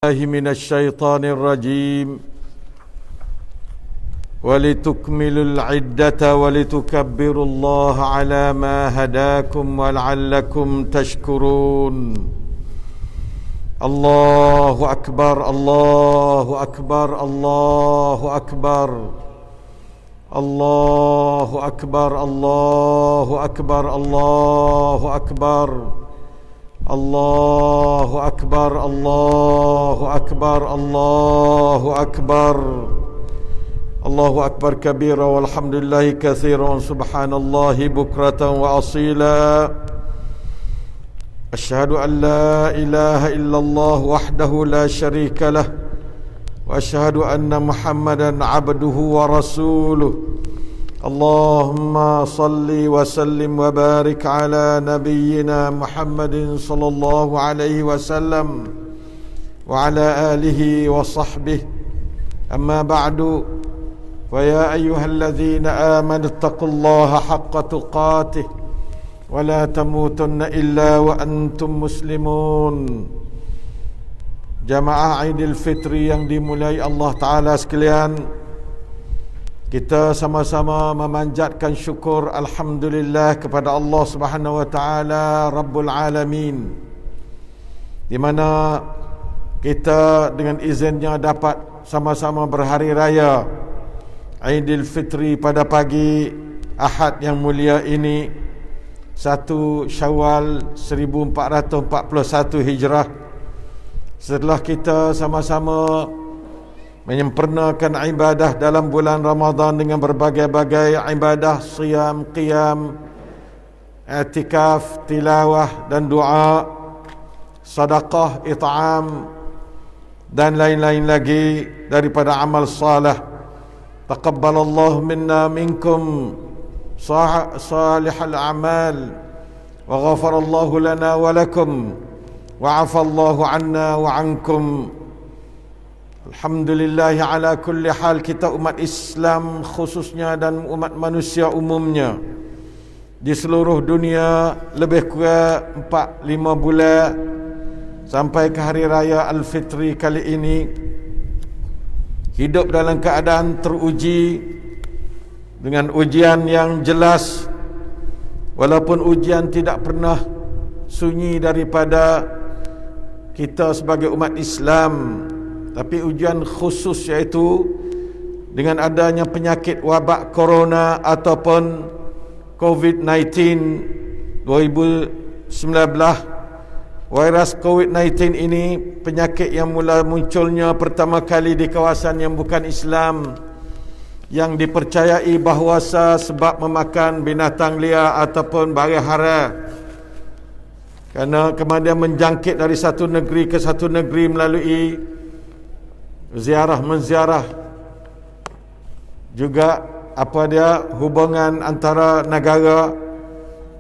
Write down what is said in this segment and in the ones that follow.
الله من الشيطان الرجيم ولتكملوا العدة ولتكبروا الله على ما هداكم ولعلكم تشكرون الله أكبر الله أكبر الله أكبر الله أكبر الله أكبر الله أكبر الله أكبر الله أكبر الله أكبر الله أكبر كبيرا والحمد لله كثيرا سبحان الله بكرة وأصيلا أشهد أن لا إله إلا الله وحده لا شريك له وأشهد أن محمدا عبده ورسوله اللهم صل وسلم وبارك على نبينا محمد صلى الله عليه وسلم وعلى آله وصحبه أما بعد فيا أيها الذين آمنوا اتقوا الله حق تقاته ولا تموتن إلا وأنتم مسلمون. Jamaah Aidil Fitri yang dimulai Allah Ta'ala sekalian, kita sama-sama memanjatkan syukur alhamdulillah kepada Allah Subhanahu wa taala Rabbul Alamin, di mana kita dengan izinnya dapat sama-sama berhari raya Aidil Fitri pada pagi Ahad yang mulia ini, 1 Syawal 1441 Hijrah, setelah kita sama-sama menyempurnakan ibadah dalam bulan Ramadan dengan berbagai-bagai ibadah, siyam, qiyam, i'tikaf, tilawah dan doa, sedekah, it'am dan lain-lain lagi daripada amal salih. Taqabbalallahu minna minkum salihal a'mal wa ghafarallahu lana wa lakum wa 'afallahu 'anna wa 'ankum. Alhamdulillah ala kulli hal, kita umat Islam khususnya dan umat manusia umumnya di seluruh dunia lebih kurang 4-5 bulan sampai ke hari raya Al-Fitri kali ini, hidup dalam keadaan teruji dengan ujian yang jelas, walaupun ujian tidak pernah sunyi daripada kita sebagai umat Islam, tapi ujian khusus iaitu dengan adanya penyakit wabak corona ataupun COVID-19 2019. Virus COVID-19 ini penyakit yang mula munculnya pertama kali di kawasan yang bukan Islam, yang dipercayai bahawasa sebab memakan binatang liar ataupun barang haram, kerana kemudian menjangkit dari satu negeri ke satu negeri melalui menziarah, juga hubungan antara negara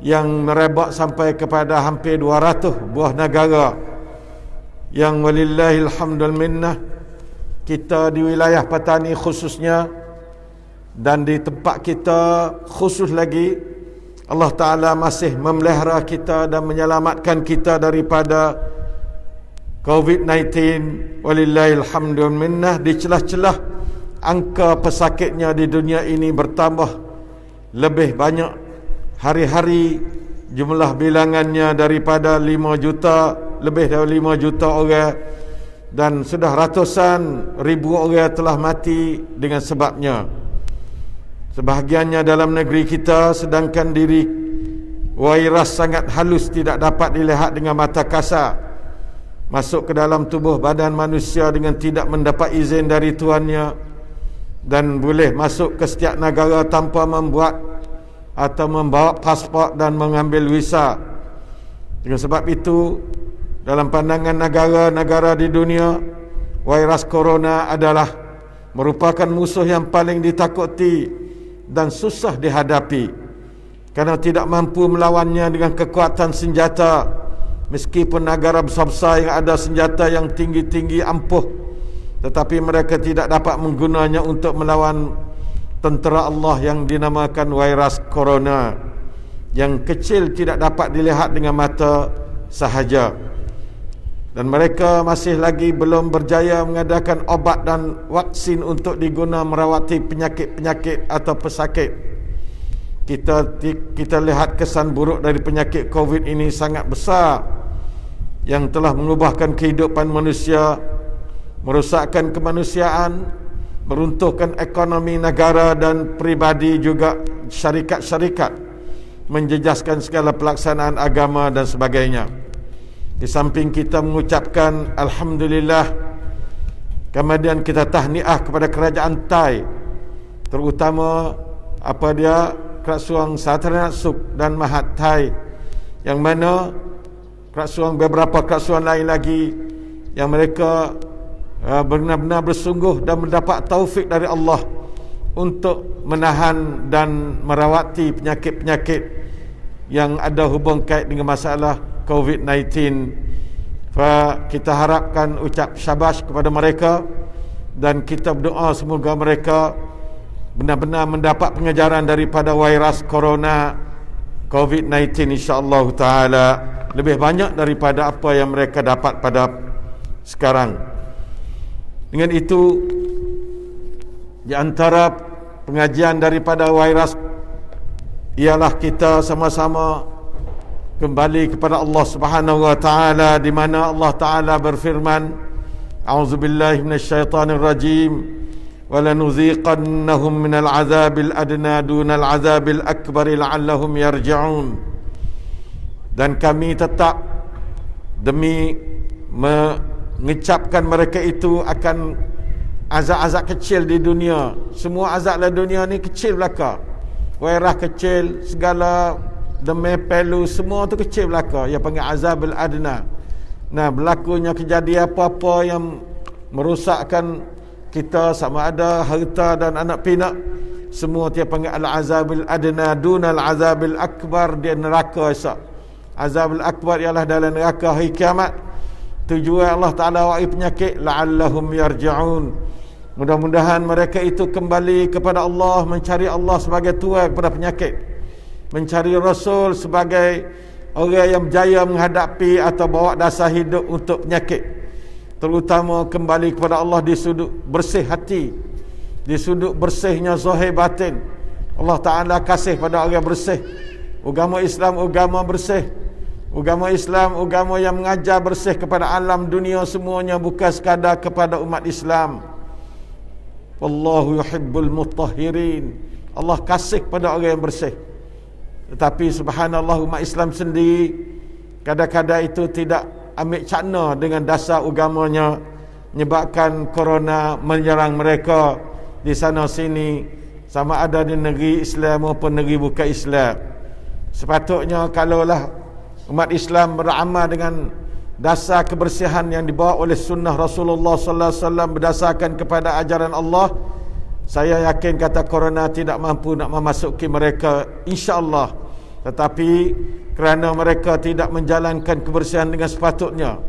yang merebak sampai kepada hampir 200 buah negara, yang walillahil hamdul minnah kita di wilayah Patani khususnya dan di tempat kita khusus lagi, Allah Ta'ala masih memelihara kita dan menyelamatkan kita daripada COVID-19 walillahil hamdul minnah. Di celah-celah angka pesakitnya di dunia ini bertambah lebih banyak hari-hari, jumlah bilangannya daripada 5 juta, lebih dari 5 juta orang, dan sudah ratusan ribu orang telah mati dengan sebabnya. Sebahagiannya dalam negeri kita, sedangkan diri virus sangat halus, tidak dapat dilihat dengan mata kasar, masuk ke dalam tubuh badan manusia dengan tidak mendapat izin dari tuannya, dan boleh masuk ke setiap negara tanpa membuat atau membawa pasport dan mengambil visa. Dengan sebab itu, dalam pandangan negara-negara di dunia, virus corona adalah merupakan musuh yang paling ditakuti dan susah dihadapi, kerana tidak mampu melawannya dengan kekuatan senjata. Meskipun negara besar-besar yang ada senjata yang tinggi-tinggi ampuh, tetapi mereka tidak dapat menggunanya untuk melawan tentera Allah yang dinamakan virus corona, yang kecil tidak dapat dilihat dengan mata sahaja. dan mereka masih lagi belum berjaya mengadakan obat dan vaksin untuk diguna merawati penyakit-penyakit atau pesakit. Kita lihat kesan buruk dari penyakit COVID ini sangat besar, yang telah mengubahkan kehidupan manusia, merosakkan kemanusiaan, meruntuhkan ekonomi negara dan peribadi, juga syarikat-syarikat, menjejaskan segala pelaksanaan agama dan sebagainya. Di samping kita mengucapkan Alhamdulillah, kemudian kita tahniah kepada kerajaan Thai, terutama Kerajaan Saranan Suk dan Mahat Thai, yang mana beberapa kerajaan lain lagi yang mereka benar-benar bersungguh dan mendapat taufik dari Allah untuk menahan dan merawati penyakit-penyakit yang ada hubung kait dengan masalah COVID-19. Kita harapkan ucap syabas kepada mereka, dan kita berdoa semoga mereka benar-benar mendapat pengajaran daripada virus corona COVID-19, insya-Allah taala lebih banyak daripada apa yang mereka dapat pada sekarang. Dengan itu, di antara pengajian daripada virus ialah kita sama-sama kembali kepada Allah Subhanahu wa taala, di mana Allah taala berfirman, a'udzubillahi minasyaitonir rajim, وَلَنُذِيقَنَّهُمْ مِنَ الْعَذَابِ الْأَدْنَى دُونَ الْعَذَابِ الْأَكْبَرِ لَعَلَّهُمْ يَرْجِعُونَ. Dan kami tetap demi mengecapkan mereka itu akan azab-azab kecil di dunia. Semua azab di dunia ni kecil belaka. Wairah kecil, segala demam pelu, semua tu kecil belaka. Yang panggil azabul adna. Nah, berlakunya kejadian apa-apa yang merosakkan kita, sama ada harta dan anak pinak, semua dia panggil al-azabil adna dunal azabil akbar, dia neraka esok. Azabul akbar ialah dalam neraka hari kiamat. Tujuan Allah Ta'ala wa'i penyakit la'allahum yarji'un. Mudah-mudahan mereka itu kembali kepada Allah, mencari Allah sebagai Tuhan kepada penyakit, mencari Rasul sebagai orang yang berjaya menghadapi atau bawa dasar hidup untuk penyakit. Terutama kembali kepada Allah di sudut bersih hati, di sudut bersihnya zahir batin. Allah Ta'ala kasih pada orang bersih. Agama Islam agama bersih. Agama Islam agama yang mengajar bersih kepada alam dunia semuanya, bukan sekadar kepada umat Islam. Wallahu yuhibbul mutahhirin. Allah kasih kepada orang yang bersih. Tetapi subhanallah, umat Islam sendiri kadang-kadang itu tidak ambil cakna dengan dasar agamanya, menyebabkan corona menyerang mereka di sana sini, sama ada di negeri Islam maupun negeri bukan Islam. Sepatutnya kalaulah umat Islam beramal dengan dasar kebersihan yang dibawa oleh sunnah Rasulullah sallallahu alaihi wasallam berdasarkan kepada ajaran Allah, saya yakin kata corona tidak mampu nak memasuki mereka, insya-Allah. Tetapi kerana mereka tidak menjalankan kebersihan dengan sepatutnya,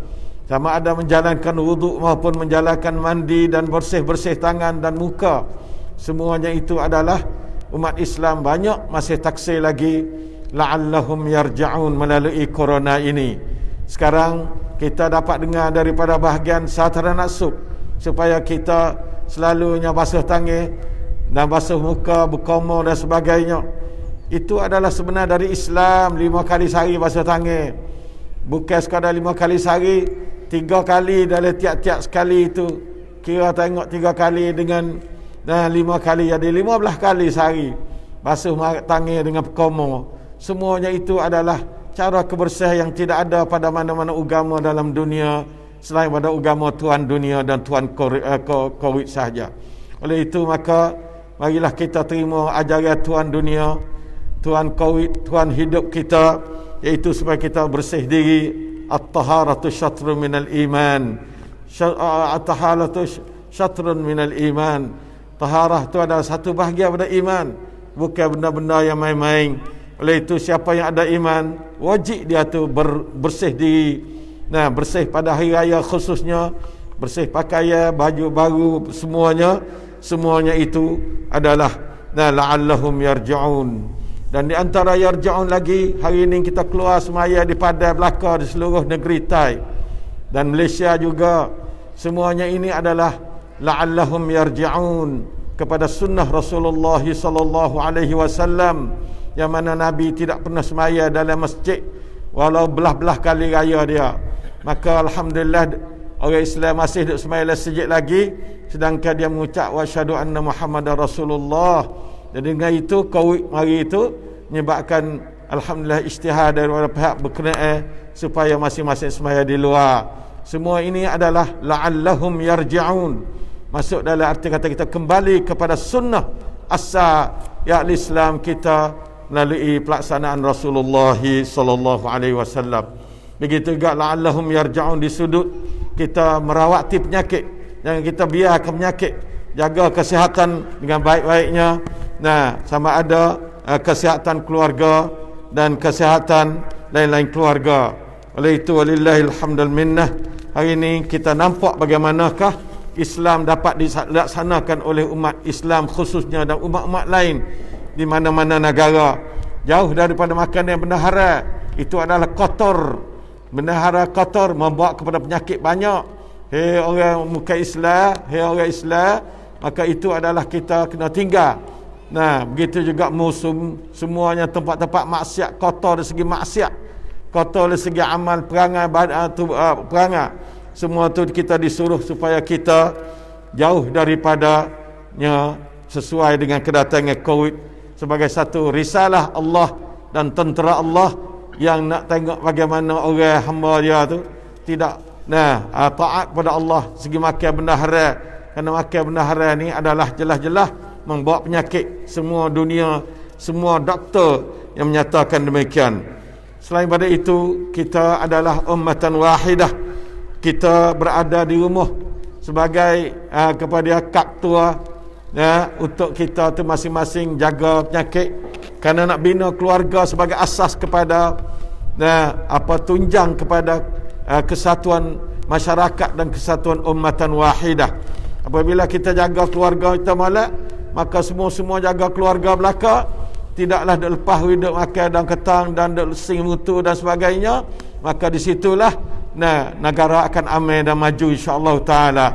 sama ada menjalankan wuduk maupun menjalankan mandi dan bersih-bersih tangan dan muka, semuanya itu adalah umat Islam banyak masih taksir lagi la'allahum yarja'un melalui corona ini. Sekarang kita dapat dengar daripada bahagian Saranan Suk supaya kita selalunya basuh tangan dan basuh muka, berkumur dan sebagainya. Itu adalah sebenar dari Islam. 5 kali sehari basuh tangan, bukan sekadar 5 kali sehari, 3 kali dalam tiap-tiap sekali itu. Kira tengok 3 kali dengan 5 kali, jadi 15 kali sehari basuh tangan dengan berkumur. Semuanya itu adalah cara kebersihan yang tidak ada pada mana-mana agama dalam dunia selain pada agama Tuhan dunia dan Tuhan COVID sahaja. Oleh itu maka marilah kita terima ajaran Tuhan dunia, Tuhan COVID, Tuhan hidup kita, iaitu supaya kita bersih diri. At-taharatu syatrun minal iman. At-taharatu syatrun minal iman. Taharah itu adalah satu bahagian pada iman, bukan benda-benda yang main-main. Oleh itu siapa yang ada iman, wajib dia tu bersih diri. Nah, bersih pada hari raya khususnya, bersih pakaian, baju baru, semuanya itu adalah la'allahum yarji'un. Dan di antara yarji'un lagi, hari ini kita keluar semaya di Padang Belaka di seluruh negeri Thai. dan Malaysia juga. Semuanya ini adalah la'allahum yarji'un kepada sunnah Rasulullah sallallahu alaihi wasallam, yang mana Nabi tidak pernah semaya dalam masjid walau belah-belah kali raya dia. Maka alhamdulillah orang Islam masih duduk semaya masjid lagi, sedangkan dia mengucap wa asyhadu anna Muhammadar Rasulullah. Jadi dengan itu Covid hari itu menyebabkan alhamdulillah ijtihad daripada pihak berkenaan supaya masing-masing semaya di luar. Semua ini adalah la'allahum yarji'un, masuk dalam arti kata kita kembali kepada sunnah asal ya Islam kita melalui pelaksanaan Rasulullah sallallahu alaihi wasallam. Begitu juga la'allahum yarji'un di sudut kita merawati penyakit. Jangan kita biarkan penyakit, jaga kesihatan dengan baik-baiknya. Nah, sama ada kesihatan keluarga dan kesihatan lain-lain keluarga. Oleh itu walillahil hamdul minnah, hari ini kita nampak bagaimanakah Islam dapat dilaksanakan oleh umat Islam khususnya dan umat-umat lain di mana-mana negara. Jauh daripada makan yang benda haram, itu adalah kotor. Benda haram kotor membawa kepada penyakit banyak. Hei orang muka Islam, hei orang Islam, maka itu adalah kita kena tinggal. Nah, begitu juga musim, semuanya tempat-tempat maksiat kotor dari segi maksiat, kotor dari segi amal perangai, perangai. Semua tu kita disuruh supaya kita jauh daripadanya sesuai dengan kedatangan Covid sebagai satu risalah Allah dan tentera Allah yang nak tengok bagaimana orang hamba dia tu tidak taat kepada Allah segi makan benda haram. Kerana makan benda haram ni adalah jelas-jelas membawa penyakit. Semua dunia, semua doktor yang menyatakan demikian. Selain pada itu, kita adalah ummatan wahidah. Kita berada di rumah sebagai kepada kaptua untuk kita tu masing-masing jaga penyakit, kerana nak bina keluarga sebagai asas kepada tunjang kepada kesatuan masyarakat dan kesatuan ummatan wahidah. Apabila kita jaga keluarga kita malak, maka semua jaga keluarga belaka, tidaklah duk lepas hidup makan dan ketang dan duk sing mutu dan sebagainya, maka disitulah negara akan aman dan maju insya-Allah taala.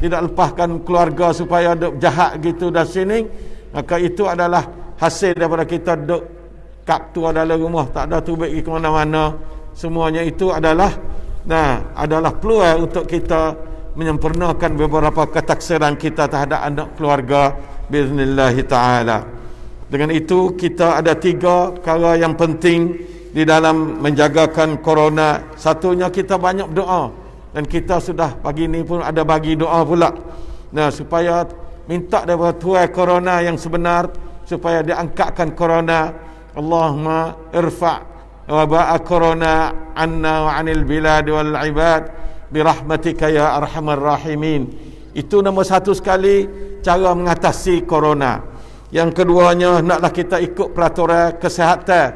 Tidak lepaskan keluarga supaya duk jahat gitu dan sini, maka itu adalah hasil daripada kita duk kap tu dalam rumah, tak ada tubik pergi ke mana-mana. Semuanya itu adalah peluang untuk kita menyempurnakan beberapa ketaksiran kita terhadap anak keluarga biiznillah taala. Dengan itu kita ada 3 perkara yang penting di dalam menjagakan corona. Satunya kita banyak doa, dan kita sudah pagi ni pun ada bagi doa pula. Supaya minta daripada Tuhan corona yang sebenar, supaya diangkatkan corona. Allahumma irfa' waba'a corona anna wa 'anil bilad wal 'ibad birahmatika ya arhamar rahimin. Itu nombor 1 sekali cara mengatasi corona. Yang keduanya, naklah kita ikut peraturan kesihatan.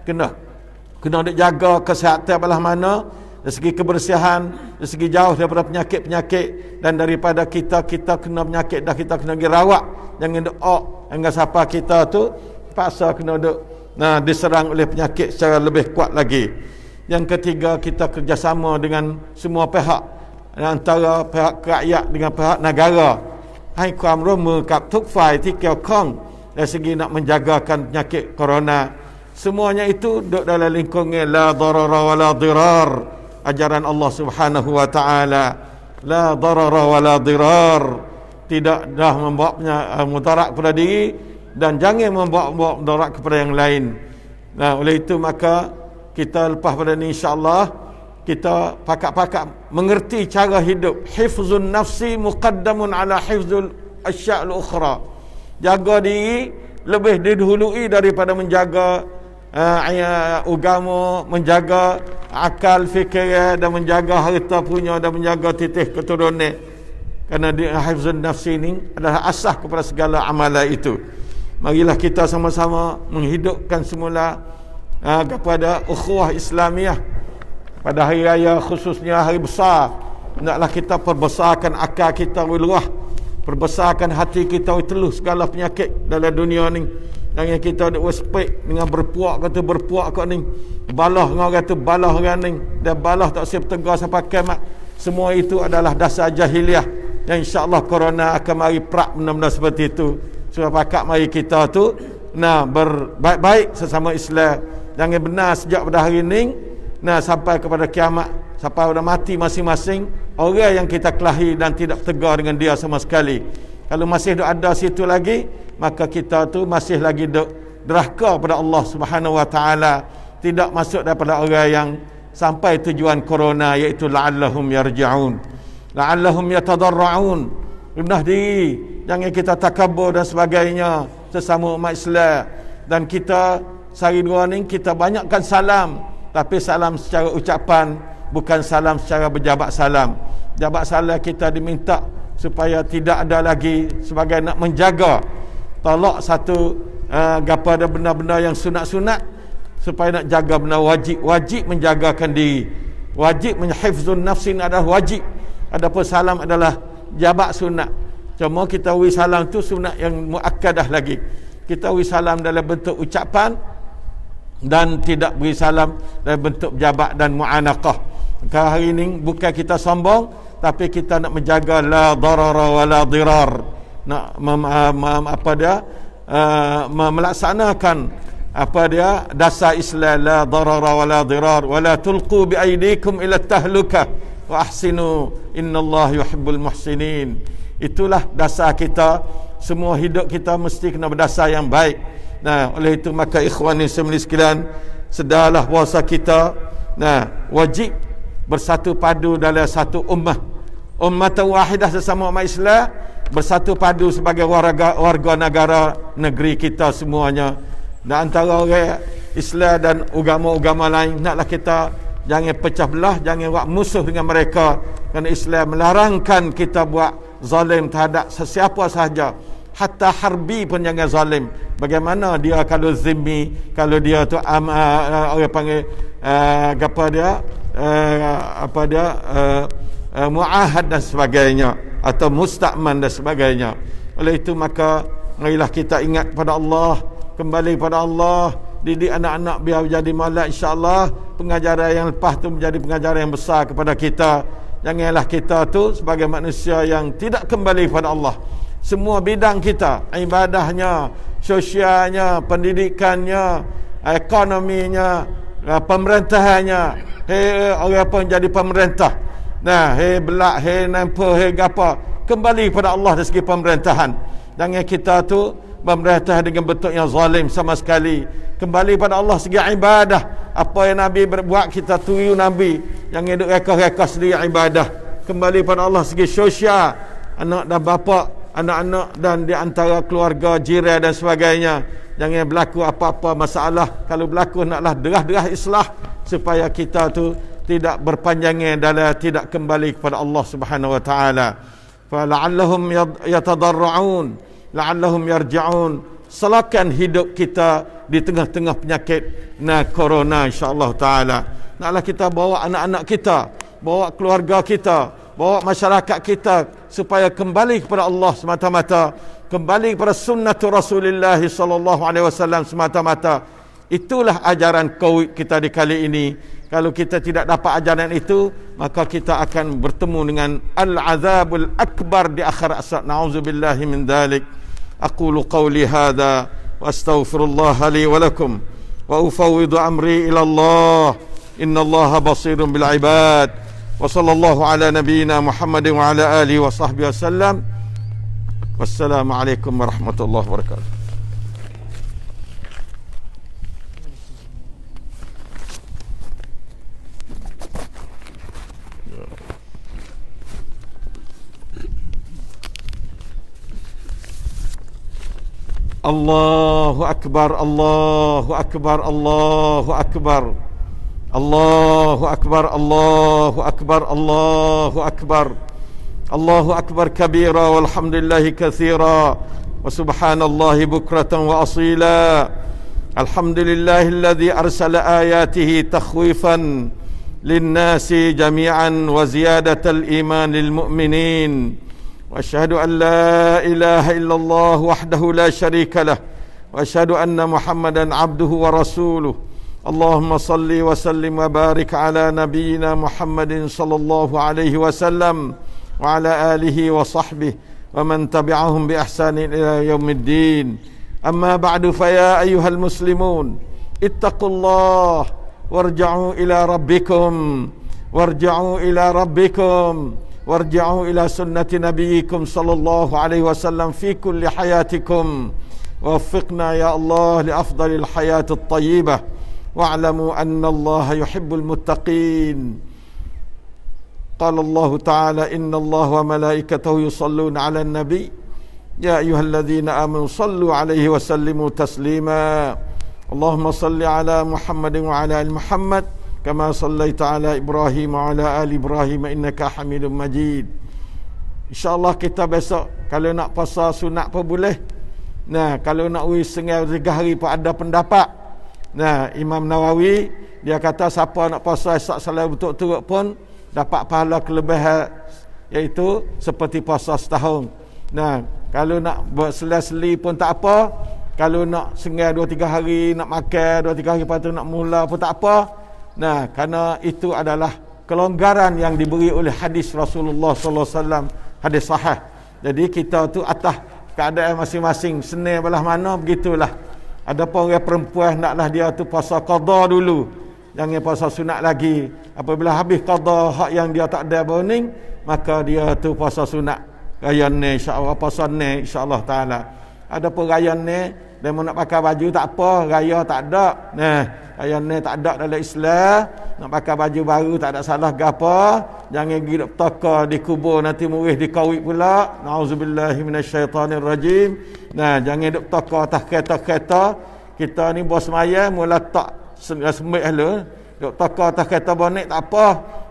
Kena jaga kesihatan belah mana, dari segi kebersihan, dari segi jauh daripada penyakit-penyakit, dan daripada kita kena penyakit dah kita kena dirawat. Jangan hingga siapa kita tu paksa kena diserang oleh penyakit secara lebih kuat lagi. Yang ketiga, kita kerjasama dengan semua pihak, antara pihak rakyat dengan pihak negara. Haiความร่วมมือกับทุกฝ่ายที่เกี่ยวข้องdari segi nak menjagakan penyakit corona. Semuanya itu duduk dalam lingkungan la darara wa la dirar, ajaran Allah Subhanahu wa taala. La darara wa la dirar, tidak dah membawa mudarat kepada diri dan jangan membawa mudarat kepada yang lain. Oleh itu maka kita lepas pada ni insya-Allah kita pakak-pakak mengerti cara hidup. Hifzun nafsi muqaddamun ala hifzul asya'al ukhra. Jaga diri lebih didahului daripada menjaga agama, menjaga akal fikir, dan menjaga harta punya, dan menjaga titih keturunan. Kerana hifzun nafsi ini adalah asas kepada segala amalan itu. Marilah kita sama-sama menghidupkan semula kepada ukhuwah Islamiyah pada hari raya, khususnya hari besar. Hendaklah kita perbesarkan akal kita luah perbesarkan hati kita, teluh segala penyakit dalam dunia ni. Jangan kita duk respect dengan berpuak kat ni, balah dengan orang tu, balah orang ni, dan balah tak siap tegar sampai kiamat. Semua itu adalah dasar jahiliah, yang insya-Allah corona akan mari perak benda-benda seperti itu. Sebab pakat mari kita tu berbaik-baik sesama Islam. Jangan benar sejak pada hari ni sampai kepada kiamat, sampai pada mati masing-masing orang yang kita kelahi dan tidak tegar dengan dia sama sekali. Kalau masih ada situ lagi, maka kita tu masih lagi derhaka pada Allah Subhanahu Wa Taala, tidak masuk daripada orang yang sampai tujuan corona, iaitu la'allahum yarji'un, la'allahum yatadarra'un. Rendah diri, jangan kita takabur dan sebagainya sesama umat Islam. Dan kita sehari dua ni kita banyakkan salam, tapi salam secara ucapan, bukan salam secara berjabat salam. Jabat salam kita diminta supaya tidak ada lagi, sebagai nak menjaga tolak satu gapada benda-benda yang sunat-sunat, supaya nak jaga benda wajib menjagakan diri, wajib menghifzun nafsin adalah wajib. Adapun salam adalah jabat sunat. Cuma kita wi salam tu sunat yang muakkadah lagi. Kita wi salam dalam bentuk ucapan dan tidak beri salam dalam bentuk jabat dan mu'anaqah. Maka hari ini bukan kita sombong, tapi kita nak menjaga la darara wa la dirar, nak melaksanakan dasar Islam, la darara wa la dirar wa la tulqu bi aydikum ila tahlukah wa ahsinu innallaha yuhibbul muhsinin. Itulah dasar kita. Semua hidup kita mesti kena berdasar yang baik. Oleh itu maka ikhwani sekalian, sedarlah puasa kita wajib bersatu padu dalam satu ummatan wahidah, sesama umat Islam, bersatu padu sebagai warga negara negeri kita semuanya. Dan antara orang Islam dan agama-agama lain, naklah kita jangan pecah belah, jangan buat musuh dengan mereka, kerana Islam melarangkan kita buat zalim terhadap sesiapa sahaja. Hatta harbi pun jangan zalim. Bagaimana dia kalau zimmi, kalau dia tu orang panggil muahad dan sebagainya, atau musta'man dan sebagainya. Oleh itu maka marilah kita ingat pada Allah, kembali pada Allah, didik anak-anak biar jadi malak, insya-Allah. Pengajaran yang lepas tu menjadi pengajaran yang besar kepada kita. Janganlah kita tu sebagai manusia yang tidak kembali pada Allah. Semua bidang kita, ibadahnya, sosialnya, pendidikannya, ekonominya, pemerintahannya, orang pun jadi pemerintah, belak, nampa, gapa, kembali pada Allah dari segi pemerintahan. Jangan kita tu memerintah dengan bentuk yang zalim sama sekali. Kembali pada Allah segi ibadah. Apa yang Nabi berbuat, kita tuju Nabi. Jangan duk reka-reka sendiri ibadah. Kembali pada Allah segi sosial, anak dan bapa, anak-anak dan di antara keluarga, jiran dan sebagainya. Jangan berlaku apa-apa masalah. Kalau berlaku, naklah derah-derah islah, supaya kita tu tidak berpanjangan dalam tidak kembali kepada Allah Subhanahu Wa Taala. Fa la'allahum yatadarra'un, la'allahum yarji'un. Salakan hidup kita di tengah-tengah penyakit corona, insya-Allah taala. Naklah kita bawa anak-anak kita, bawa keluarga kita, bawa masyarakat kita supaya kembali kepada Allah semata-mata, kembali kepada sunnatu Rasulullah sallallahu alaihi wasallam semata-mata. Itulah ajaran Covid kita di kali ini. Kalau kita tidak dapat ajaran itu, maka kita akan bertemu dengan al-azabul akbar di akhir asar. Nauzubillahi min dzalik. Aqulu qawli hadza wa astaghfirullah li wa lakum wa ufawwidu amri ila Allah. Innallaha basirun bil ibad. Wa sallallahu ala nabiyyina Muhammadin wa ala alihi wa sahbihi wasallam. Wassalamu alaikum warahmatullahi wabarakatuh. Allahu akbar, Allahu akbar, Allahu akbar, Allahu akbar, Allahu akbar, Allahu akbar, Allahu akbar kabira walhamdulillahi katsira wa subhanallahi bukratan wa asila. Alhamdulillahilladzi arsala ayatihi takhwifan linnasi jami'an wa ziyadatal iman lil mu'minin وأشهد أن لا إله إلا الله وحده لا شريك له وأشهد أن محمدا عبده ورسوله اللهم صل وسلم وبارك على نبينا محمد صلى الله عليه وسلم وعلى آله وصحبه ومن تبعهم بإحسان إلى يوم الدين أما بعد فيا أيها المسلمون اتقوا الله وارجعوا إلى ربكم وارجعوا إلى سنة نبيكم صلى الله عليه وسلم في كل حياتكم ووفقنا يا الله لأفضل الحياة الطيبة واعلموا أن الله يحب المتقين قال الله تعالى إن الله وملائكته يصلون على النبي يا أيها الذين آمنوا صلوا عليه وسلموا تسليما اللهم صل على محمد وعلى آل محمد كما صليت على إبراهيم وعلى آل إبراهيم إنك حميد مجيد. InsyaAllah kita besok kalau nak puasa sunat pun boleh. Nah, kalau nak sengai 3 hari pun ada pendapat. Nah, Imam Nawawi dia kata siapa nak puasa esok salat betul-betul pun dapat pahala kelebihan, iaitu seperti puasa setahun. Nah, kalau nak berseli-seli pun tak apa. Kalau nak sengai 2-3 hari, nak makan 2-3 hari lepas tu nak mula pun tak apa. Nah, kerana itu adalah kelonggaran yang diberi oleh hadis Rasulullah sallallahu alaihi wasallam, hadis sahih. Jadi kita tu atas keadaan masing-masing, senang belah mana begitulah. Adapun orang perempuan naklah dia tu puasa qada dulu, jangan puasa sunat lagi. Apabila habis qada hak yang dia tak ada burning, maka dia tu puasa sunat raya ni insya-Allah, puasa ni insya-Allah taala. Adapun raya ni dia nak pakai baju tak apa, raya tak ada. Nah, raya ni tak ada dalam Islam, nak pakai baju baru tak ada salah ke apa. Jangan pergi duk teka di kubur nanti murid dikawit pula. Nauzubillahi minasyaitanirrajim. Nah, jangan duk teka atas kereta-kereta. Kita ni bos maya mula tak sembih lu. Duk teka atas kereta bonek tak apa.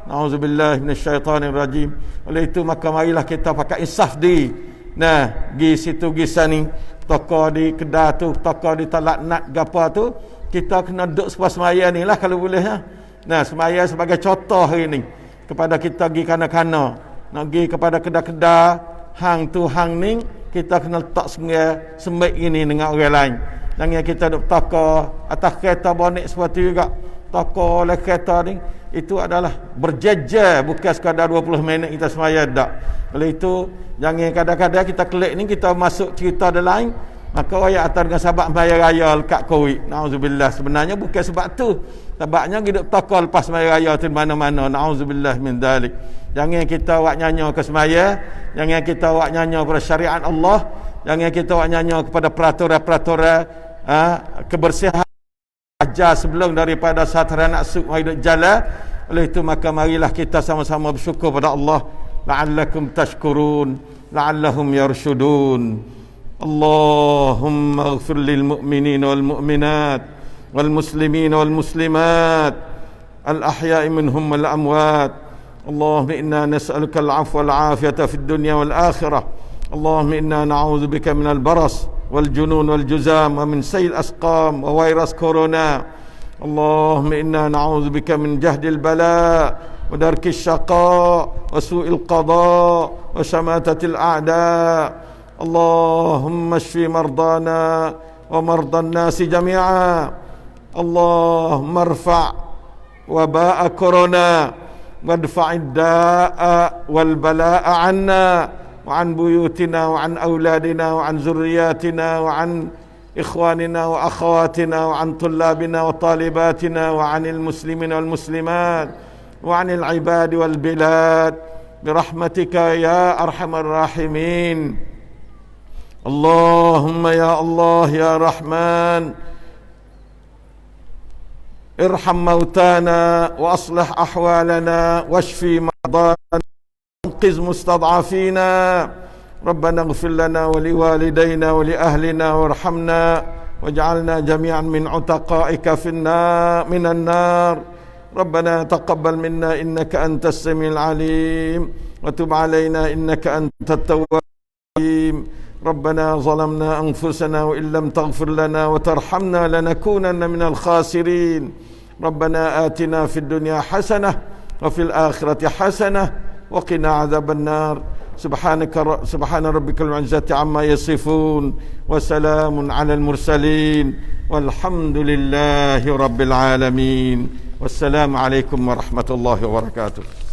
Nauzubillahi minasyaitanirrajim. Oleh itu maka marilah kita pakai insaf diri. Nah, pergi situ pergi sini, toko di kedai tu, toko di talak nat gapa tu, kita kena duduk sepas semaya ni lah kalau boleh ha. Nah, semaya sebagai contoh hari ni kepada kita pergi kana-kana, nak pergi kepada kedai-kedai hang tu hang ni, kita kena letak sembik ini dengan orang lain. Jangan kita duduk toko atas kereta bonek seperti juga. Toko oleh kereta ni itu adalah berjejer, bukan sekadar 20 minit kita semaya dak. Oleh itu jangan kadang-kadang kita klik ni kita masuk cerita ada lain, maka ayat atas dengan sahabat semaya raya kat Kuwait. Nauzubillah, sebenarnya bukan sebab tu. Sebabnya hidup toko lepas semaya raya tu mana-mana. Nauzubillah min dalik. Jangan kita awak nyanyi ke semaya, jangan kita awak nyanyi kepada syariat Allah, jangan kita awak nyanyi kepada peraturan-peraturan kebersihan ajar sebelum daripada satara nak hidup jalan. Oleh itu maka marilah kita sama-sama bersyukur pada Allah, la'allakum tashkurun la'allahum yarshudun. Allahumma ighfir lil mu'minin wal mu'minat wal muslimin wal muslimat al ahya'i minhum wal amwat. Allahumma inna nas'aluka al 'afwa wal 'afiyata fid dunya wal akhirah. Allahumma inna na'udzu bika minal baras والجنون والجزام ومن سيء الأسقام وفيروس كورونا. اللهم إنا نعوذ بك من جهد البلاء ودرك الشقاء وسوء القضاء وشماتة الأعداء. اللهم اشف مرضانا ومرضى الناس جميعا. اللهم ارفع وباء كورونا وادفع الداء والبلاء عنا وعن بيوتنا وعن أولادنا وعن ذرياتنا وعن إخواننا وأخواتنا وعن طلابنا وطالباتنا وعن المسلمين والمسلمات وعن العباد والبلاد برحمتك يا أرحم الراحمين. اللهم يا الله يا رحمن ارحم موتانا وأصلح أحوالنا واشفي مرضانا وانقذ مستضعفينا. ربنا اغفر لنا ولوالدينا ولأهلنا وارحمنا واجعلنا جميعا من عتقائك في النار من النار. ربنا تقبل منا إنك أنت السميع العليم وتب علينا إنك أنت التواب الرحيم. ربنا ظلمنا أنفسنا وإن لم تغفر لنا وترحمنا لنكونن من الخاسرين. ربنا آتنا في الدنيا حسنة وفي الآخرة حسنة وقنا عذاب النار. subhana rabbikal izzati amma yasifun wa salamun alal mursalin walhamdulillahi rabbil alamin. Wassalamu alaikum warahmatullahi wabarakatuh.